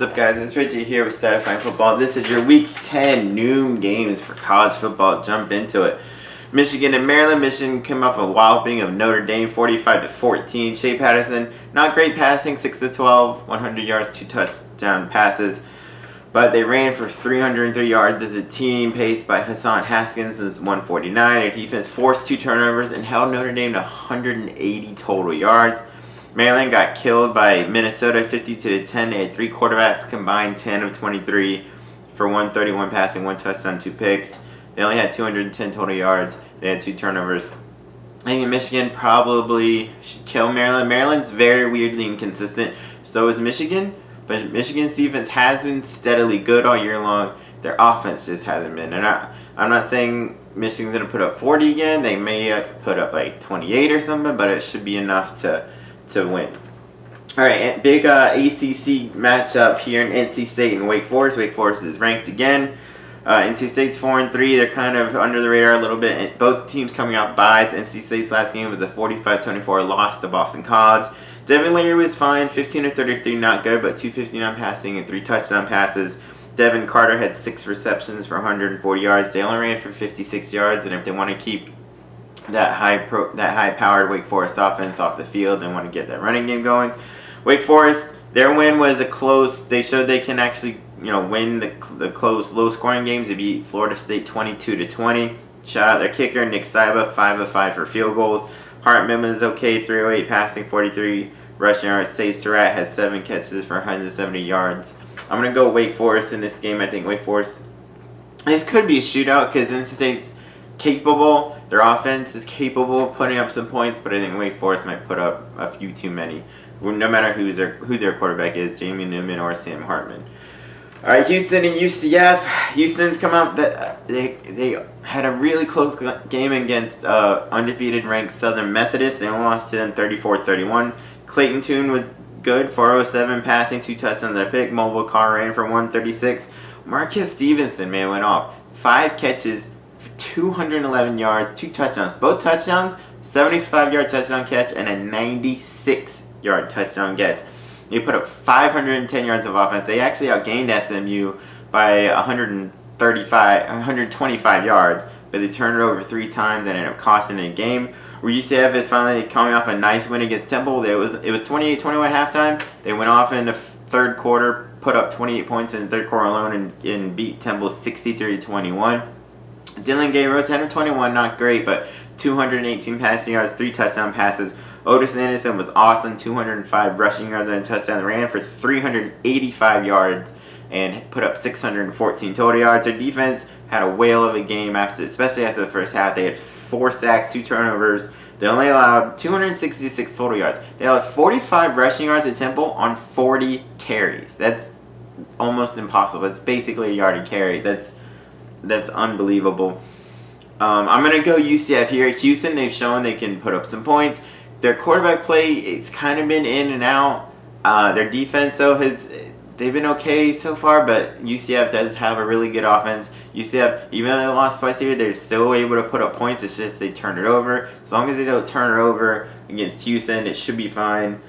What's up, guys? It's Richie here with Statifying Football. This is your Week 10 noon games for college football. Jump into it. Michigan and Maryland. Michigan came up a walloping of Notre Dame, 45-14. Shea Patterson, not great passing, 6-12, 100 yards, 2 touchdown passes. But they ran for 303 yards as a team, paced by Hassan Haskins, was 149. Their defense forced 2 turnovers and held Notre Dame to 180 total yards. Maryland got killed by Minnesota 52-10. They had 3 quarterbacks combined, 10 of 23 for 131 passing, 1 touchdown, 2 picks. They only had 210 total yards. They had 2 turnovers. I think Michigan probably should kill Maryland. Maryland's very weirdly inconsistent. So is Michigan. But Michigan's defense has been steadily good all year long. Their offense just hasn't been. And I'm not saying Michigan's going to put up 40 again. They may put up like 28 or something, but it should be enough to win. All right, big ACC matchup here in NC State and Wake Forest. Wake Forest is ranked again. NC State's 4-3. They're kind of under the radar a little bit. Both teams coming out buys. NC State's last game was a 45-24 loss to Boston College. Devin Leary was fine, 15-33, not good, but 259 passing and 3 touchdown passes. Devin Carter had 6 receptions for 140 yards. They only ran for 56 yards, and if they want to keep that high-powered Wake Forest offense off the field, they want to get that running game going. Wake Forest, their win was a close. They showed they can actually, win the close, low-scoring games. They beat Florida State 22-20. Shout out their kicker, Nick Saiba, 5 of 5 for field goals. Hartman was okay, 308 passing, 43 rushing yards. Sage Surratt had 7 catches for 170 yards. I'm going to go Wake Forest in this game. I think Wake Forest, this could be a shootout because NC State's capable. Their offense is capable of putting up some points, but I think Wake Forest might put up a few too many, no matter who their quarterback is, Jamie Newman or Sam Hartman. All right, Houston and UCF. Houston's come out that they had a really close game against undefeated ranked Southern Methodist. They only lost to them 34-31. Clayton Tune was good, 407 passing, 2 touchdowns and a pick. Mobile Carr ran for 136. Marcus Stevenson, man, went off. 5 catches, 211 yards, 2 touchdowns. Both touchdowns, 75-yard touchdown catch and a 96-yard touchdown catch. They put up 510 yards of offense. They actually outgained SMU by 125 yards, but they turned it over 3 times and ended up costing a game. Where UCF is finally coming off a nice win against Temple. It was 28-21 halftime. They went off in the third quarter, put up 28 points in the third quarter alone, and beat Temple 63-21. Dylan Gabriel, 10 of 21, not great, but 218 passing yards, 3 touchdown passes. Otis Anderson was awesome, 205 rushing yards and a touchdown. They ran for 385 yards and put up 614 total yards. Their defense had a whale of a game, especially after the first half. They had 4 sacks, 2 turnovers. They only allowed 266 total yards. They allowed 45 rushing yards at Temple on 40 carries. That's almost impossible. It's basically a yard a carry. That's unbelievable. I'm going to go UCF here. Houston, they've shown they can put up some points. Their quarterback play, it's kind of been in and out. Their defense, though, they've been okay so far, but UCF does have a really good offense. UCF, even though they lost twice here, they're still able to put up points. It's just they turn it over. As long as they don't turn it over against Houston, it should be fine.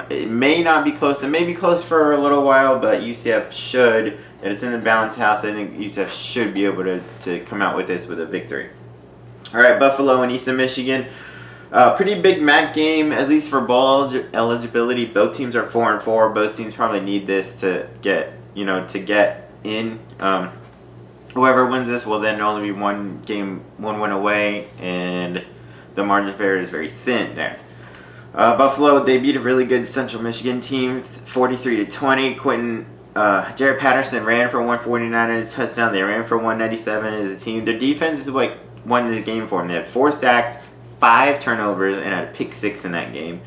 It may not be close. It may be close for a little while, but UCF should. And it's in the bounce house. I think UCF should be able to come out with this with a victory. All right, Buffalo and Eastern Michigan. Pretty big MAC game, at least for bowl eligibility. Both teams are 4-4. Both teams probably need this to get in. Whoever wins this will then only be one win away, and the margin of error is very thin there. Buffalo, they beat a really good Central Michigan team, 43-20. Jared Patterson ran for 149 and a touchdown. They ran for 197 as a team. Their defense is what won the game for them. They had 4 sacks, 5 turnovers, and had a pick 6 in that game.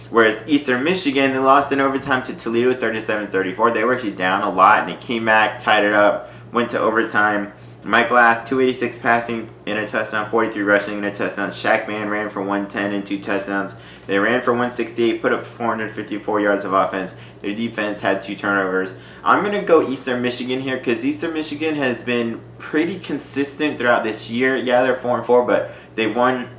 Whereas Eastern Michigan, they lost in overtime to Toledo 37-34. They were actually down a lot, and they came back, tied it up, went to overtime. Mike Glass, 286 passing and a touchdown, 43 rushing and a touchdown. Shaq Man ran for 110 and 2 touchdowns. They ran for 168, put up 454 yards of offense. Their defense had 2 turnovers. I'm going to go Eastern Michigan here because Eastern Michigan has been pretty consistent throughout this year. Yeah, they're 4-4, but they won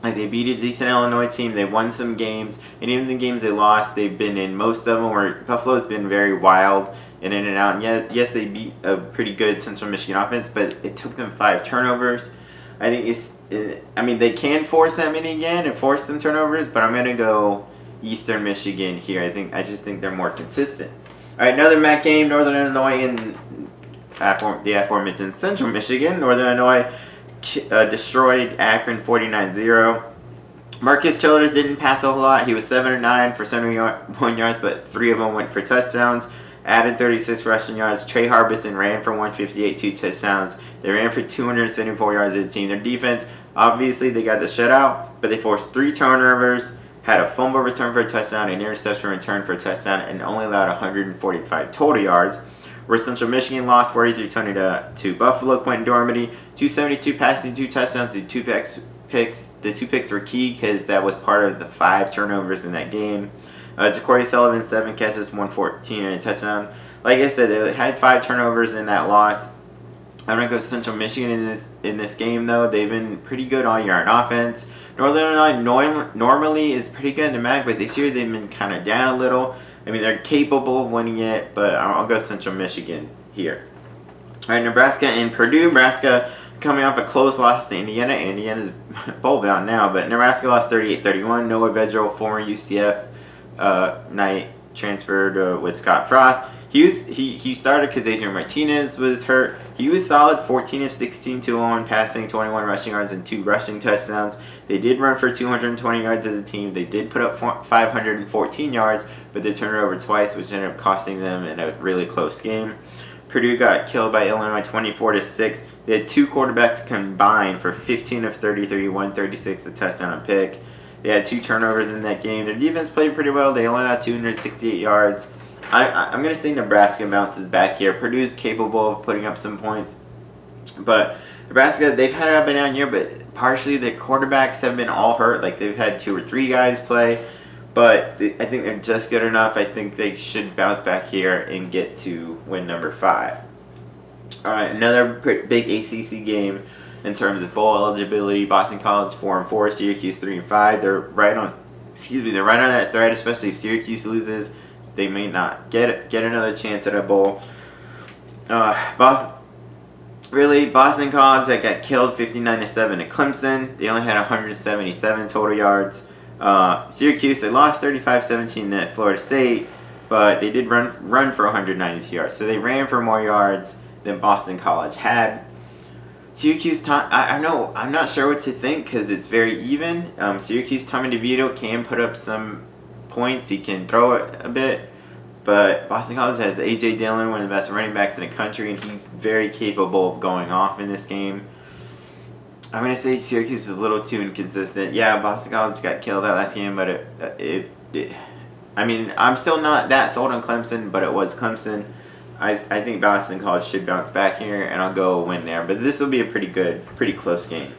Like, they beat a decent Illinois team. They won some games, and even the games they lost, they've been in most of them where Buffalo's been very wild and in and out. And yes, they beat a pretty good Central Michigan offense, but it took them 5 turnovers. I think they can force that many again and force some turnovers, but I'm gonna go Eastern Michigan here. I just think they're more consistent. All right, another MAC game: Northern Illinois and the aforementioned Central Michigan. Northern Illinois destroyed Akron 49-0. Marcus Childers didn't pass a whole lot. He was 7 or 9 for 71 yards, but 3 of them went for touchdowns. Added 36 rushing yards. Trey Harbison ran for 158, 2 touchdowns. They ran for 274 yards as a team. Their defense, obviously, they got the shutout, but they forced 3 turnovers, had a fumble return for a touchdown, an interception return for a touchdown, and only allowed 145 total yards. Where Central Michigan lost 43-20 to Buffalo. Quentin Dormady, 272 passing, 2 touchdowns, and 2 picks. The 2 picks were key because that was part of the 5 turnovers in that game. Ja'Cory Sullivan, 7 catches, 114, and a touchdown. Like I said, they had 5 turnovers in that loss. I'm going to go Central Michigan in this game, though. They've been pretty good all year on offense. Northern Illinois normally is pretty good in the MAC, but this year they've been kind of down a little. I mean, they're capable of winning it, but I'll go Central Michigan here. All right, Nebraska and Purdue. Nebraska coming off a close loss to Indiana. Indiana's bowl bound now, but Nebraska lost 38-31. Noah Vedral, former UCF Knight, transferred with Scott Frost. He started because Adrian Martinez was hurt. He was solid, 14 of 16, 201 passing, 21 rushing yards, and 2 rushing touchdowns. They did run for 220 yards as a team. They did put up 514 yards, but they turned it over twice, which ended up costing them in a really close game. Purdue got killed by Illinois 24-6. They had 2 quarterbacks combined for 15 of 33, 136, a touchdown and pick. They had 2 turnovers in that game. Their defense played pretty well. They only had 268 yards. I'm going to say Nebraska bounces back here. Purdue's capable of putting up some points. But Nebraska, they've had an up and down year, but partially the quarterbacks have been all hurt. Like, they've had 2 or 3 guys play. But I think they're just good enough. I think they should bounce back here and get to win number 5. All right, another big ACC game in terms of bowl eligibility. Boston College 4-4, Syracuse 3-5. They're right on that thread, especially if Syracuse loses. They may not get another chance at a bowl. Boston College that got killed 59-7 at Clemson. They only had 177 total yards. Syracuse, they lost 35-17 at Florida State, but they did run for 192 yards. So they ran for more yards than Boston College had. Syracuse, I'm not sure what to think because it's very even. Syracuse, Tommy DeVito can put up some points. He can throw it a bit. But Boston College has A.J. Dillon, one of the best running backs in the country, and he's very capable of going off in this game. I'm going to say Syracuse is a little too inconsistent. Yeah, Boston College got killed that last game, but I'm still not that sold on Clemson, but it was Clemson. I think Boston College should bounce back here, and I'll go win there. But this will be a pretty close game.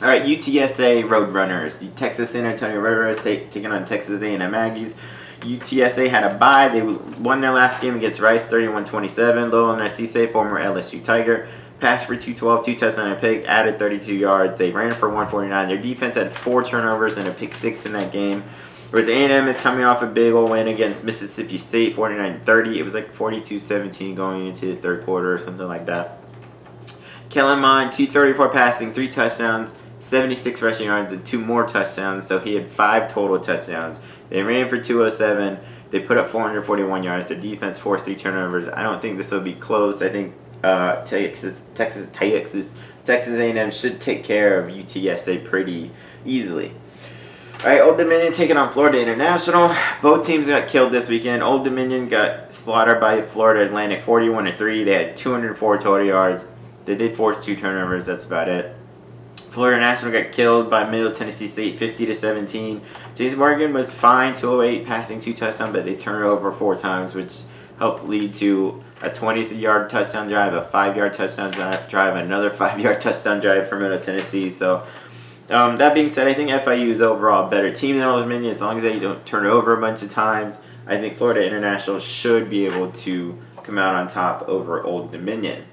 All right, UTSA Roadrunners. The Texas San Antonio Roadrunners taking on Texas A&M Aggies. UTSA had a bye. They won their last game against Rice 31-27. Lowell Narcisse, former LSU Tiger, passed for 212, 2 touchdowns and a pick, added 32 yards. They ran for 149. Their defense had 4 turnovers and a pick 6 in that game. Whereas A&M is coming off a big old win against Mississippi State, 49-30. It was like 42-17 going into the third quarter or something like that. Kellen Mond, 234 passing, 3 touchdowns, 76 rushing yards, and 2 more touchdowns. So he had 5 total touchdowns. They ran for 207. They put up 441 yards. Their defense forced 3 turnovers. I don't think this will be close. I think Texas A&M should take care of UTSA pretty easily. All right, Old Dominion taking on Florida International. Both teams got killed this weekend. Old Dominion got slaughtered by Florida Atlantic 41-3. They had 204 total yards. They did force 2 turnovers. That's about it. Florida National got killed by Middle Tennessee State 50-17. James Morgan was fine, 208 passing, 2 touchdowns, but they turned it over 4 times, which helped lead to a 20-yard touchdown drive, a 5-yard touchdown drive, another 5-yard touchdown drive for Middle Tennessee. So that being said, I think FIU is overall a better team than Old Dominion as long as they don't turn it over a bunch of times. I think Florida International should be able to come out on top over Old Dominion.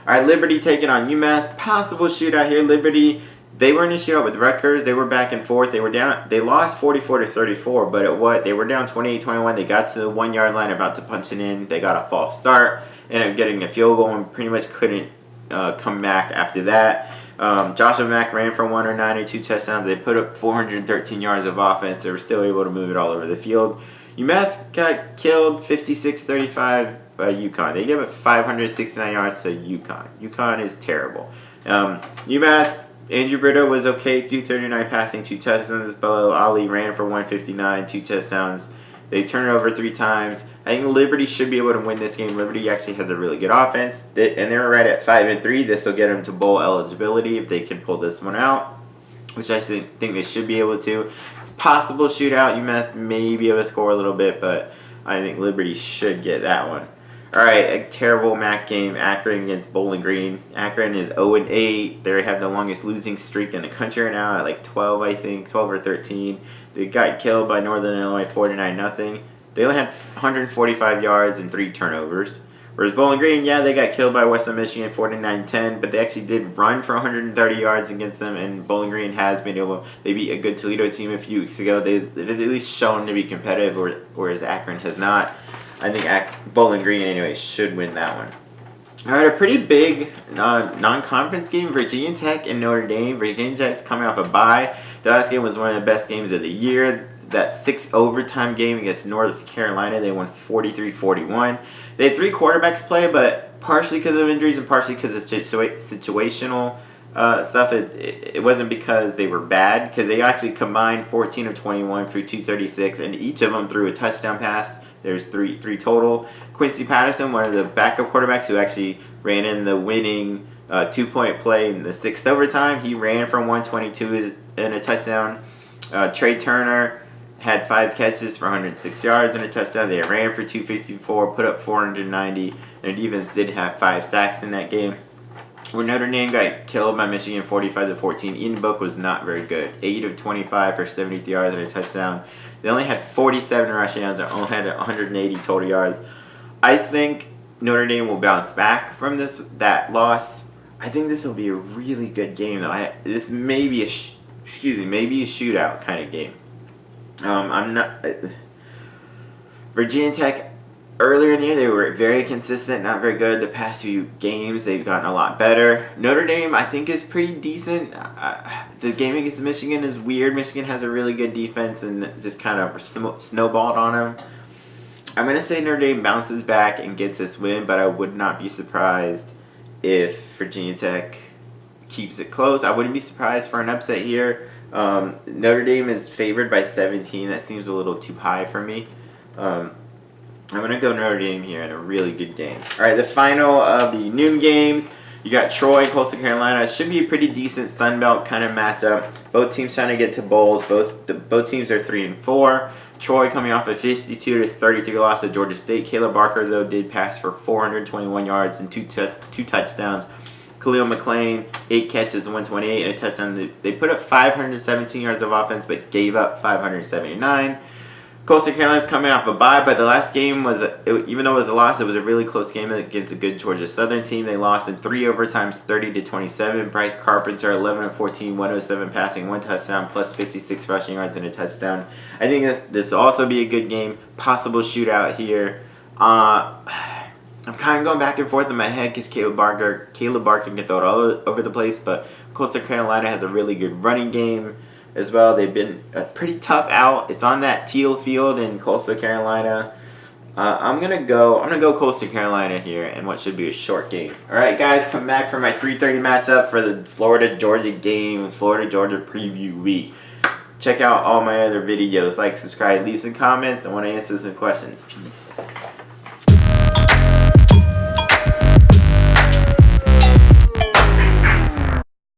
All right, Liberty taking on UMass. Possible shootout here. Liberty They were in a shootout with Rutgers. They were back and forth. They were down. They lost 44-34, but at what? They were down 28-21. They got to the 1 yard line about to punch it in. They got a false start, ended up getting a field goal, and pretty much couldn't come back after that. Joshua Mack ran for 109 and 2 touchdowns. They put up 413 yards of offense. They were still able to move it all over the field. UMass got killed 56-35 by UConn. They gave up 569 yards to UConn. UConn is terrible. UMass, Andrew Britta was okay, 239 passing, 2 touchdowns. Bilal Ali ran for 159, 2 touchdowns. They turned it over 3 times. I think Liberty should be able to win this game. Liberty actually has a really good offense, and they're right at 5-3. This will get them to bowl eligibility if they can pull this one out, which I think they should be able to. It's possible shootout. UMass may be able to score a little bit, but I think Liberty should get that one. All right, a terrible MAC game. Akron against Bowling Green. Akron is 0-8. They have the longest losing streak in the country right now at like 12, I think, 12 or 13. They got killed by Northern Illinois 49-0. They only had 145 yards and 3 turnovers. Whereas Bowling Green, yeah, they got killed by Western Michigan 49-10, but they actually did run for 130 yards against them, and Bowling Green has been able, they beat a good Toledo team a few weeks ago. They've at least shown to be competitive, whereas Akron has not. I think Bowling Green, anyway, should win that one. All right, a pretty big non-conference game, Virginia Tech and Notre Dame. Virginia Tech's coming off a bye. The last game was one of the best games of the year. That 6 overtime game against North Carolina, they won 43-41. They had 3 quarterbacks play, but partially because of injuries and partially because of situational stuff. It wasn't because they were bad, because they actually combined 14 of 21 for 236, and each of them threw a touchdown pass. There's three total. Quincy Patterson, one of the backup quarterbacks who actually ran in the winning 2-point play in the 6th overtime, he ran for 122 and a touchdown. Trey Turner had 5 catches for 106 yards and a touchdown. They ran for 254, put up 490, and the defense did have 5 sacks in that game. Where Notre Dame got killed by Michigan 45-14, Ian Book was not very good. 8 of 25 for 73 yards and a touchdown. They only had 47 rushing yards and only had 180 total yards. I think Notre Dame will bounce back from that loss. I think this will be a really good game, though. This may be maybe a shootout kind of game. I'm not. Virginia Tech, earlier in the year, they were very consistent, not very good. The past few games, they've gotten a lot better. Notre Dame, I think, is pretty decent. The game against Michigan is weird. Michigan has a really good defense and just kind of snowballed on them. I'm going to say Notre Dame bounces back and gets this win, but I would not be surprised if Virginia Tech keeps it close. I wouldn't be surprised for an upset here. Notre Dame is favored by 17. That seems a little too high for me. I'm going to go Notre Dame here in a really good game. All right, the final of the noon games. You got Troy and Coastal Carolina. It should be a pretty decent Sun Belt kind of matchup. Both teams trying to get to bowls. Both teams are 3-4. Troy coming off a 52-33 loss to Georgia State. Caleb Barker, though, did pass for 421 yards and 2 touchdowns. Khalil McClain, 8 catches, 128, and a touchdown. They put up 517 yards of offense, but gave up 579. Coastal Carolina's coming off a bye, but the last game even though it was a loss, it was a really close game against a good Georgia Southern team. They lost in 3 overtimes, 30-27. Bryce Carpenter, 11 of 14, 107 passing, 1 touchdown, plus 56 rushing yards and a touchdown. I think this will also be a good game. Possible shootout here. I'm kind of going back and forth in my head because Caleb Barker can throw it all over the place, but Coastal Carolina has a really good running game as well. They've been a pretty tough out. It's on that teal field in Coastal Carolina. I'm gonna go Coastal Carolina here in what should be a short game. All right, guys, come back for my 3:30 matchup for the Florida-Georgia game, Florida-Georgia preview week. Check out all my other videos. Like, subscribe, leave some comments. I want to answer some questions. Peace.